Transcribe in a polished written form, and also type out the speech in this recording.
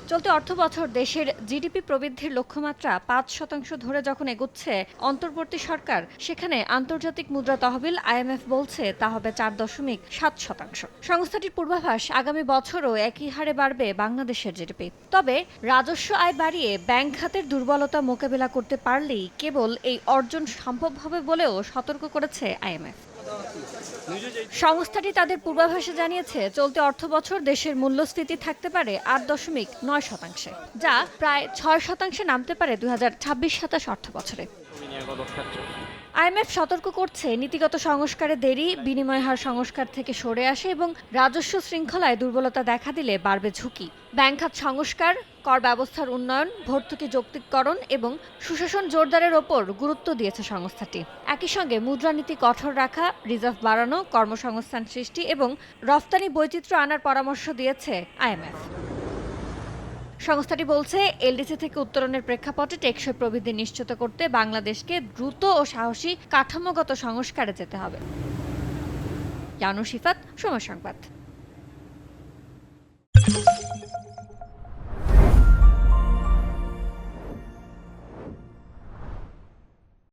চলতি অর্থবছর দেশের জিডিপি প্রবৃদ্ধির লক্ষ্যমাত্রা ৫% ধরে যখন এগোচ্ছে অন্তর্বর্তী সরকার, সেখানে আন্তর্জাতিক মুদ্রা তহবিল আইএমএফ বলছে তা হবে ৪.৭%। সংস্থাটির পূর্বাভাস আগামী বছরও একই হারে বাড়বে বাংলাদেশের জিডিপি। তবে রাজস্ব আয় বাড়িয়ে ব্যাংক খাতের দুর্বলতা মোকাবিলা করতে পারলেই কেবল এই অর্জন সম্ভব হবে বলেও সতর্ক করেছে আইএমএফ। সংস্থাটি তাদের পূর্বাভাসে জানিয়েছে, চলতি অর্থবছর দেশের মূল্যস্ফীতি থাকতে পারে ৮.৯%, যা প্রায় ৬% নামতে পারে ২০২৬-২৭ অর্থবছরে। আইএমএফ সতর্ক করছে, নীতিগত সংস্কারে দেরি, বিনিময় হার সংস্কার থেকে সরে আসে এবং রাজস্ব শৃঙ্খলায় দুর্বলতা দেখা দিলে বাড়বে ঝুঁকি। ব্যাংক খাত সংস্কার, কর ব্যবস্থার উন্নয়ন, ভর্তুকি যৌক্তিককরণ এবং সুশাসন জোরদারের ওপর গুরুত্ব দিয়েছে সংস্থাটি। একই সঙ্গে মুদ্রানীতি কঠোর রাখা, রিজার্ভ বাড়ানো, কর্মসংস্থান সৃষ্টি এবং রফতানি বৈচিত্র্য আনার পরামর্শ দিয়েছে আইএমএফ। সংস্থাটি বলছে, এলডিসি থেকে উত্তরণের প্রেক্ষাপটে টেকসই প্রবৃদ্ধি নিশ্চিত করতে বাংলাদেশকে দ্রুত ও সাহসী কাঠামোগত সংস্কারে যেতে হবে। ইয়ানুর শিফাত, সময় সংবাদ।